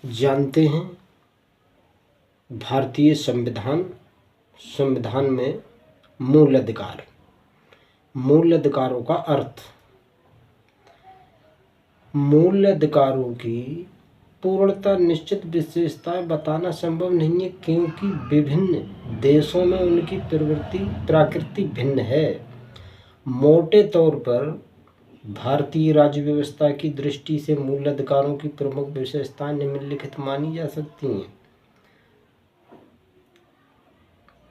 जानते हैं भारतीय संविधान में मूल अधिकारों का अर्थ। मूल अधिकारों की पूर्णतः निश्चित विशेषताएं बताना संभव नहीं है, क्योंकि विभिन्न देशों में उनकी प्रकृति भिन्न है। मोटे तौर पर भारतीय राज्य व्यवस्था की दृष्टि से मूल अधिकारों की प्रमुख विशेषताएं निम्नलिखित मानी जा सकती हैं।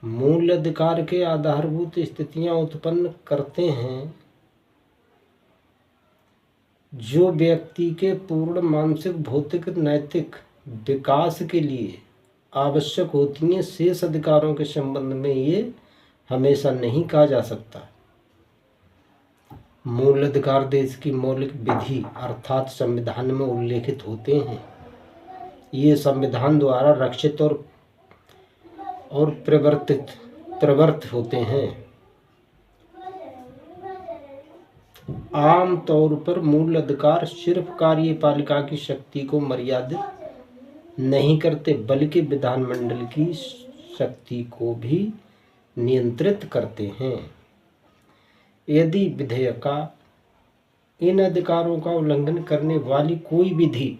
मूल अधिकार के आधारभूत स्थितियां उत्पन्न करते हैं जो व्यक्ति के पूर्ण मानसिक, भौतिक, नैतिक विकास के लिए आवश्यक होती हैं। शेष अधिकारों के संबंध में ये हमेशा नहीं कहा जा सकता। मूल अधिकार देश की मौलिक विधि अर्थात संविधान में उल्लेखित होते हैं। ये संविधान द्वारा रक्षित और प्रवर्तित होते हैं। आम तौर पर मूल अधिकार सिर्फ कार्यपालिका की शक्ति को मर्यादित नहीं करते, बल्कि विधानमंडल की शक्ति को भी नियंत्रित करते हैं। यदि विधेयिका इन अधिकारों का उल्लंघन करने वाली कोई विधि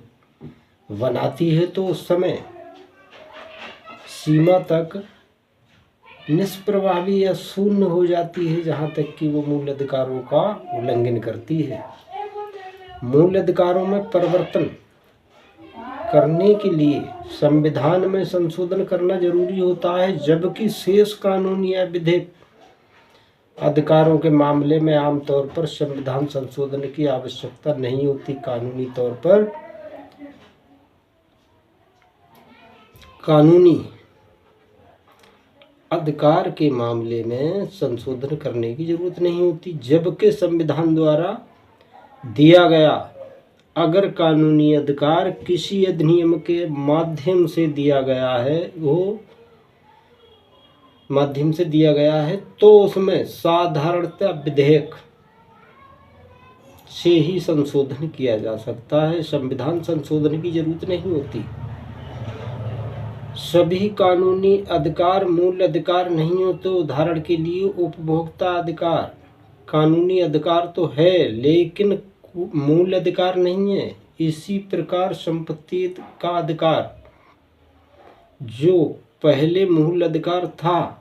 बनाती है तो उस समय सीमा तक निष्प्रभावी या शून्य हो जाती है, जहाँ तक कि वो मूल अधिकारों का उल्लंघन करती है। मूल अधिकारों में परिवर्तन करने के लिए संविधान में संशोधन करना जरूरी होता है, जबकि शेष कानूनी या विधिक अधिकारों के मामले में आमतौर पर संविधान संशोधन की आवश्यकता नहीं होती। कानूनी अधिकार के मामले में संशोधन करने की जरूरत नहीं होती, जबकि संविधान द्वारा दिया गया अगर कानूनी अधिकार किसी अधिनियम के माध्यम से दिया गया है तो उसमें साधारणतः विधेयक से ही संशोधन किया जा सकता है। संविधान संशोधन की जरूरत नहीं होती। सभी कानूनी अधिकार मूल अधिकार नहीं होते। उदाहरण के लिए उपभोक्ता अधिकार कानूनी अधिकार तो है, लेकिन मूल अधिकार नहीं है। इसी प्रकार संपत्ति का अधिकार जो पहले मूल अधिकार था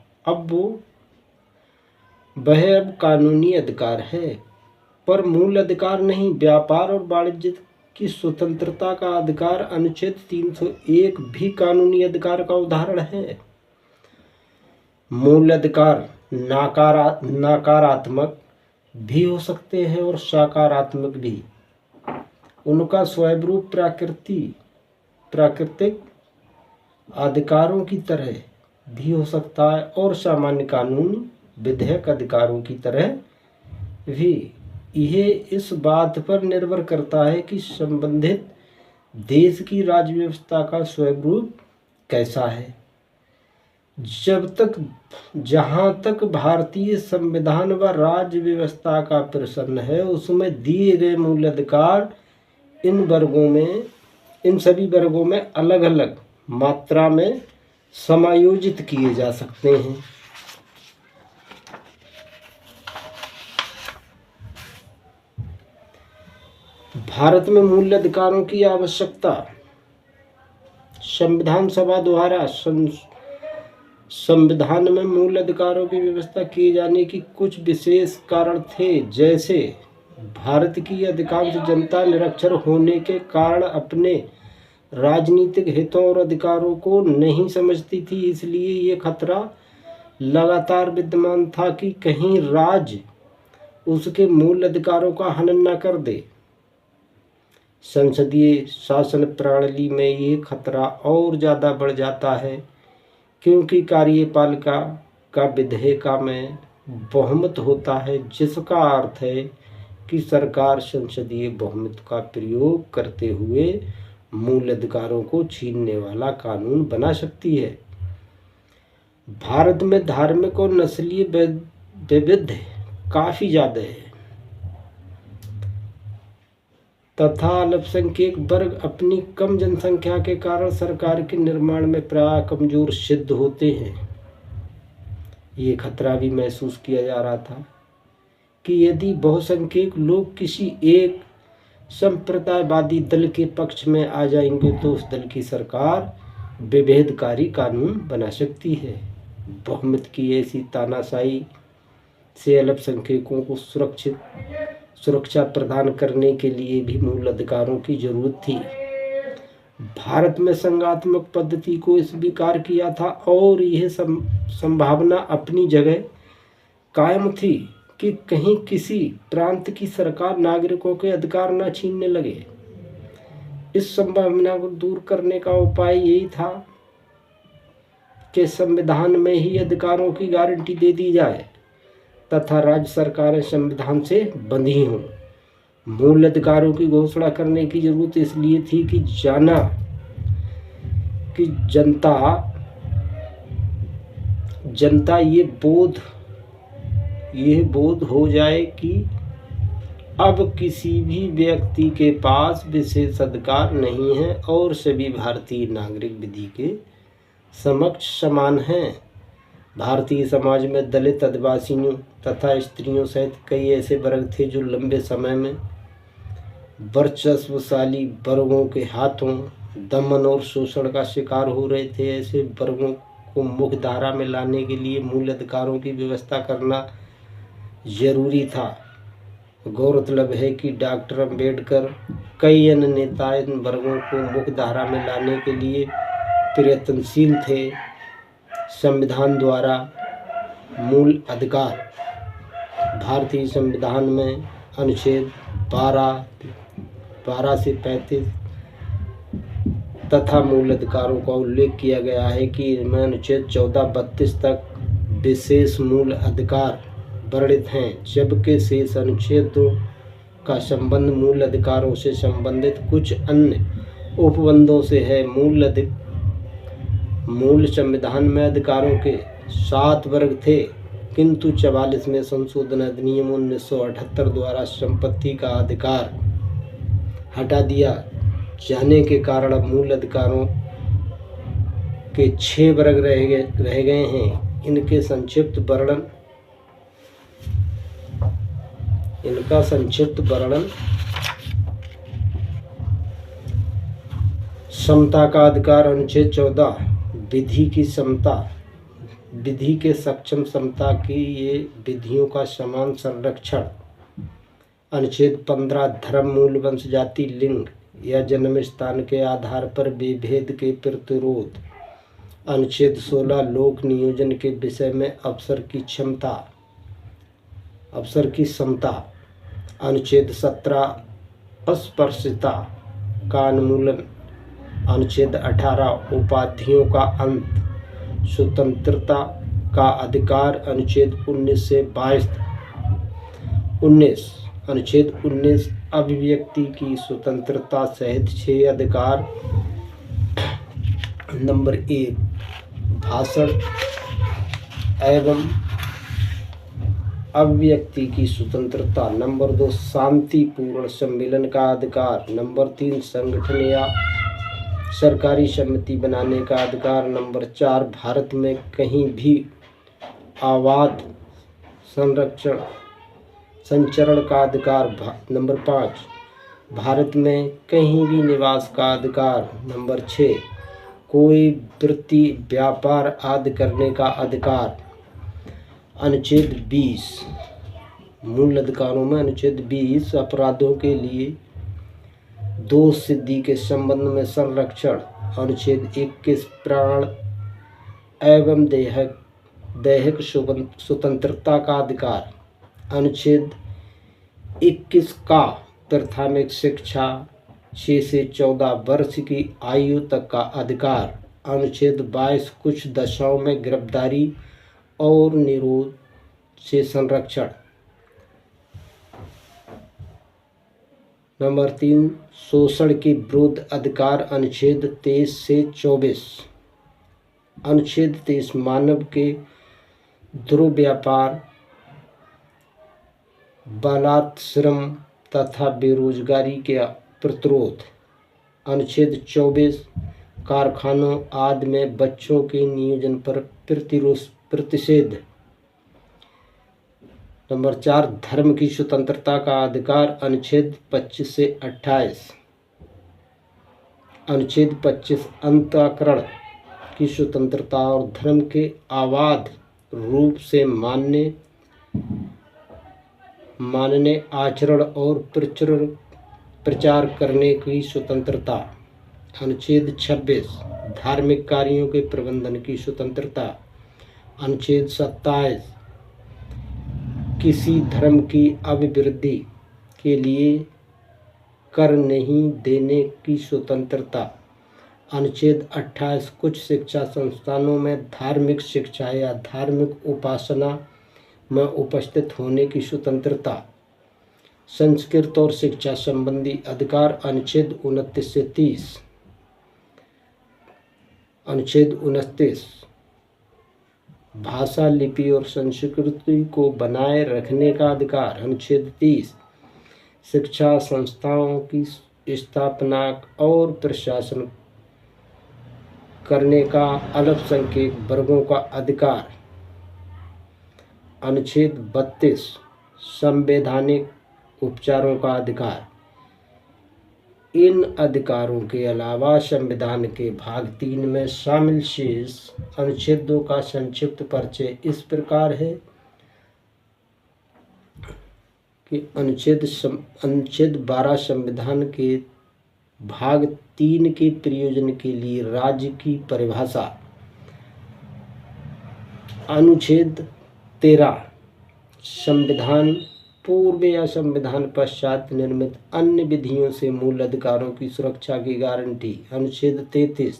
वह अब कानूनी अधिकार है, पर मूल अधिकार नहीं। व्यापार और वाणिज्य की स्वतंत्रता का अधिकार अनुच्छेद 301 भी कानूनी अधिकार का उदाहरण है। मूल अधिकार नकारात्मक भी हो सकते हैं और सकारात्मक भी। उनका स्वरूप प्राकृतिक अधिकारों की तरह भी हो सकता है और सामान्य कानूनी विधेयक अधिकारों की तरह भी। यह इस बात पर निर्भर करता है कि संबंधित देश की राज्य व्यवस्था का स्वरूप कैसा है। जहाँ तक भारतीय संविधान व राज्य व्यवस्था का प्रश्न है, उसमें दिए गए मूल अधिकार इन सभी वर्गों में अलग अलग मात्रा में समायोजित किए जा सकते हैं। भारत में मूल अधिकारों की आवश्यकता संविधान सभा द्वारा संविधान में मूल अधिकारों की व्यवस्था किए जाने की कुछ विशेष कारण थे। जैसे भारत की अधिकांश जनता निरक्षर होने के कारण अपने राजनीतिक हितों और अधिकारों को नहीं समझती थी, इसलिए ये खतरा लगातार विद्यमान था कि कहीं राज्य उसके मूल अधिकारों का हनन न कर दे। संसदीय शासन प्रणाली में ये खतरा और ज़्यादा बढ़ जाता है, क्योंकि कार्यपालिका का विधेयिका में बहुमत होता है, जिसका अर्थ है कि सरकार संसदीय बहुमत का प्रयोग करते हुए मूल अधिकारों को छीनने वाला कानून बना सकती है। भारत में धार्मिक और नस्लीय वैविध्य काफ़ी ज़्यादा है। तथा अल्पसंख्यक वर्ग अपनी कम जनसंख्या के कारण सरकार के निर्माण में प्राय कमजोर सिद्ध होते हैं। ये खतरा भी महसूस किया जा रहा था कि यदि बहुसंख्यक लोग किसी एक संप्रदायवादी दल के पक्ष में आ जाएंगे तो उस दल की सरकार विभेदकारी कानून बना सकती है। बहुमत की ऐसी तानाशाही से अल्पसंख्यकों को सुरक्षा प्रदान करने के लिए भी मूल अधिकारों की जरूरत थी। भारत में संघात्मक पद्धति को स्वीकार किया था और यह संभावना अपनी जगह कायम थी कि कहीं किसी प्रांत की सरकार नागरिकों के अधिकार न छीनने लगे। इस संभावना को दूर करने का उपाय यही था कि संविधान में ही अधिकारों की गारंटी दे दी जाए तथा राज्य सरकारें संविधान से बंधी हों। मूल अधिकारों की घोषणा करने की जरूरत इसलिए थी कि जनता ये बोध हो जाए कि अब किसी भी व्यक्ति के पास विशेष अधिकार नहीं है और सभी भारतीय नागरिक विधि के समक्ष समान हैं। भारतीय समाज में दलित, आदिवासियों तथा स्त्रियों सहित कई ऐसे वर्ग थे जो लंबे समय में वर्चस्वशाली वर्गों के हाथों दमन और शोषण का शिकार हो रहे थे। ऐसे वर्गों को मुख्य धारा में लाने के लिए मूल अधिकारों की व्यवस्था करना जरूरी था। गौरतलब है कि डॉक्टर अंबेडकर कई अन्य नेता इन वर्गों को मुख्य धारा में लाने के लिए प्रयत्नशील थे। संविधान द्वारा मूल अधिकार भारतीय संविधान में अनुच्छेद 12 से 35 तथा मूल अधिकारों का उल्लेख किया गया है कि इनमें अनुच्छेद 14-32 तक विशेष मूल अधिकार वर्णित हैं, जबकि शेष अनुच्छेदों का संबंध मूल अधिकारों से संबंधित कुछ अन्य उपबंधों से है। मूल संविधान में अधिकारों के 7 वर्ग थे, किंतु 44वें संशोधन अधिनियम 1978 द्वारा संपत्ति का अधिकार हटा दिया जाने के कारण अब मूल अधिकारों के 6 वर्ग रह गए हैं। इनका संक्षिप्त वर्णन समता का अधिकार अनुच्छेद 14, विधि के सक्षम समता की ये विधियों का समान संरक्षण अनुच्छेद 15, धर्म, मूल, वंश, जाति, लिंग या जन्म स्थान के आधार पर विभेद के प्रतिरोध अनुच्छेद 16, लोक नियोजन के विषय में अफसर की समता अनुच्छेद 17, अस्पृश्यता का उन्मूलन अनुच्छेद 18, उपाधियों का अंत, स्वतंत्रता का अधिकार अनुच्छेद 19 से 22, अनुच्छेद 19, अभिव्यक्ति की स्वतंत्रता सहित 6 अधिकार। नंबर 1, भाषण एवं अभिव्यक्ति की स्वतंत्रता। नंबर 2, शांतिपूर्ण सम्मेलन का अधिकार। नंबर 3, संगठन या सरकारी समिति बनाने का अधिकार। नंबर 4, भारत में कहीं भी आवास संचरण का अधिकार। नंबर 5, भारत में कहीं भी निवास का अधिकार। नंबर 6, कोई वृत्ति, व्यापार आदि करने का अधिकार। अनुच्छेद 20, मूल अधिकारों में अनुच्छेद 20, अपराधों के लिए दोष सिद्धि के संबंध में संरक्षण। अनुच्छेद 21, प्राण एवं दैहिक स्वतंत्रता का अधिकार। अनुच्छेद 21 का प्राथमिक शिक्षा 6 से 14 वर्ष की आयु तक का अधिकार। अनुच्छेद 22, कुछ दशाओं में गिरफ्तारी और निरोध से संरक्षण। नंबर 3, शोषण के विरुद्ध अधिकार अनुच्छेद 23 से 24। अनुच्छेद 23, मानव के दुर्व्यापार, बलात्कार, श्रम तथा बेरोजगारी के प्रतिरोध। अनुच्छेद 24 कारखानों आदि में बच्चों के नियोजन पर प्रतिषेध। नंबर 4 धर्म की स्वतंत्रता का अधिकार। अनुच्छेद 25 से 28। अनुच्छेद 25 अंतःकरण की स्वतंत्रता और धर्म के अबाध रूप से मानने आचरण और प्रचार करने की स्वतंत्रता। अनुच्छेद 26 धार्मिक कार्यों के प्रबंधन की स्वतंत्रता। अनुच्छेद 27 किसी धर्म की अभिवृद्धि के लिए कर नहीं देने की स्वतंत्रता। अनुच्छेद 28 कुछ शिक्षा संस्थानों में धार्मिक शिक्षा या धार्मिक उपासना में उपस्थित होने की स्वतंत्रता। संस्कृत और शिक्षा संबंधी अधिकार। अनुच्छेद 29 से 30। अनुच्छेद 29 भाषा, लिपि और संस्कृति को बनाए रखने का अधिकार। अनुच्छेद 30 शिक्षा संस्थाओं की स्थापना और प्रशासन करने का अल्पसंख्यक वर्गों का अधिकार। अनुच्छेद 32 संवैधानिक उपचारों का अधिकार। इन अधिकारों के अलावा संविधान के भाग 3 में शामिल शेष अनुच्छेदों का संक्षिप्त परिचय इस प्रकार है कि अनुच्छेद 12 संविधान के भाग 3 के प्रयोजन के लिए राज्य की परिभाषा। अनुच्छेद 13 संविधान पूर्व या संविधान पश्चात निर्मित अन्य विधियों से मूल अधिकारों की सुरक्षा की गारंटी। अनुच्छेद 33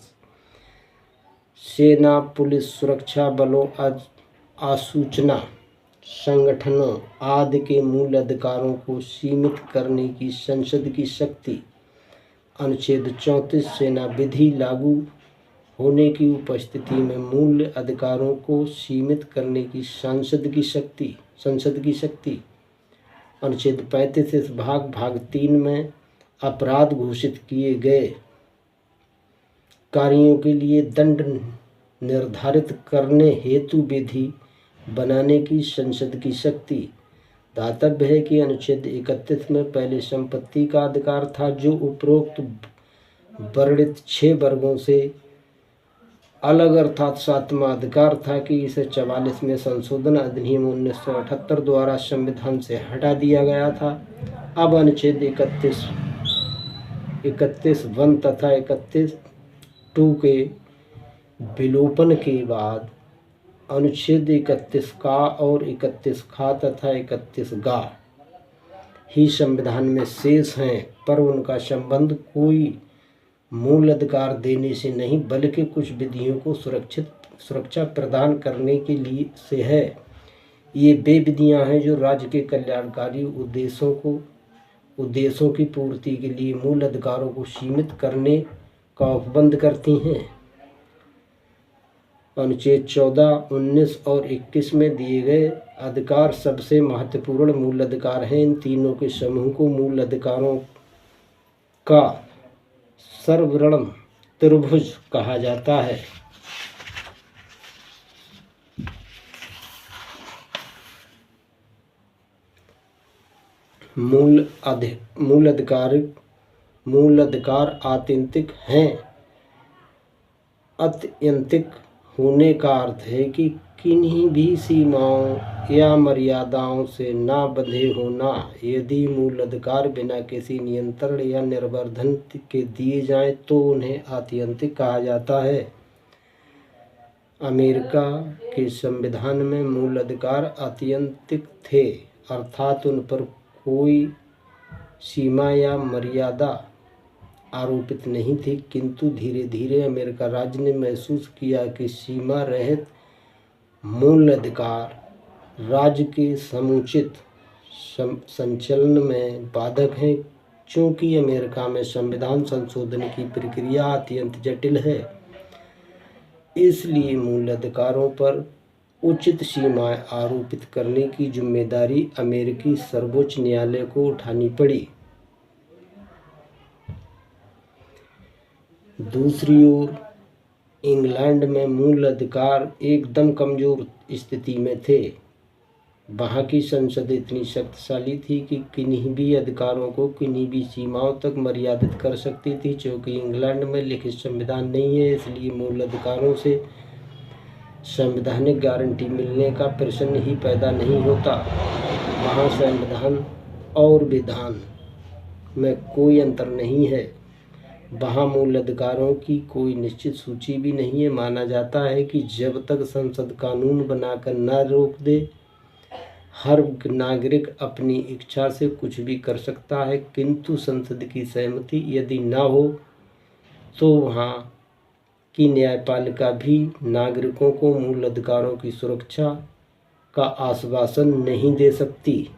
सेना, पुलिस, सुरक्षा बलों, आसूचना संगठनों आदि के मूल अधिकारों को सीमित करने की संसद की शक्ति। अनुच्छेद 34 सेना विधि लागू होने की उपस्थिति में मूल अधिकारों को सीमित करने की संसद की शक्ति। अनुच्छेद 35 इस भाग 3 में अपराध घोषित किए गए कार्यों के लिए दंड निर्धारित करने हेतु विधि बनाने की संसद की शक्ति। दातव्य है कि अनुच्छेद 31 में पहले संपत्ति का अधिकार था, जो उपरोक्त वर्णित 6 वर्गों से अलग, अर्थात 7वां अधिकार था कि इसे 44 में संशोधन अधिनियम 1978 द्वारा संविधान से हटा दिया गया था। अब अनुच्छेद 31(1) तथा 31(2) के विलोपन के बाद अनुच्छेद 31 का और 31 खा तथा 31 गा ही संविधान में शेष हैं, पर उनका संबंध कोई मूल अधिकार देने से नहीं बल्कि कुछ विधियों को सुरक्षा प्रदान करने के लिए से है। ये वे विधियां हैं जो राज्य के कल्याणकारी उद्देश्यों की पूर्ति के लिए मूल अधिकारों को सीमित करने का उपबंध करती हैं। अनुच्छेद 14, 19 और 21 में दिए गए अधिकार सबसे महत्वपूर्ण मूल अधिकार हैं। इन तीनों के समूह को मूल अधिकारों का सर्ववर्णम त्रिभुज कहा जाता है। मूल अधिकार आत्यंतिक हैं। आत्यंतिक होने का अर्थ है कि किन्हीं भी सीमाओं या मर्यादाओं से ना बंधे होना। यदि मूल अधिकार बिना किसी नियंत्रण या निर्बंधन के दिए जाएं तो उन्हें आत्यंतिक कहा जाता है। अमेरिका के संविधान में मूल अधिकार आत्यंतिक थे, अर्थात उन पर कोई सीमा या मर्यादा आरोपित नहीं थी, किंतु धीरे धीरे अमेरिका राज्य ने महसूस किया कि सीमा रहित मूल अधिकार राज्य के समुचित संचालन में बाधक हैं। चूँकि अमेरिका में संविधान संशोधन की प्रक्रिया अत्यंत जटिल है, इसलिए मूल अधिकारों पर उचित सीमाएं आरोपित करने की जिम्मेदारी अमेरिकी सर्वोच्च न्यायालय को उठानी पड़ी। दूसरी ओर इंग्लैंड में मूल अधिकार एकदम कमज़ोर स्थिति में थे। वहाँ की संसद इतनी शक्तिशाली थी कि किन्हीं भी अधिकारों को किन्हीं भी सीमाओं तक मर्यादित कर सकती थी। चूँकि इंग्लैंड में लिखित संविधान नहीं है, इसलिए मूल अधिकारों से संवैधानिक गारंटी मिलने का प्रश्न ही पैदा नहीं होता। वहाँ संविधान और विधान में कोई अंतर नहीं है। वहाँ मूल अधिकारों की कोई निश्चित सूची भी नहीं है। माना जाता है कि जब तक संसद कानून बनाकर न रोक दे, हर नागरिक अपनी इच्छा से कुछ भी कर सकता है, किंतु संसद की सहमति यदि न हो तो वहाँ की न्यायपालिका भी नागरिकों को मूल अधिकारों की सुरक्षा का आश्वासन नहीं दे सकती।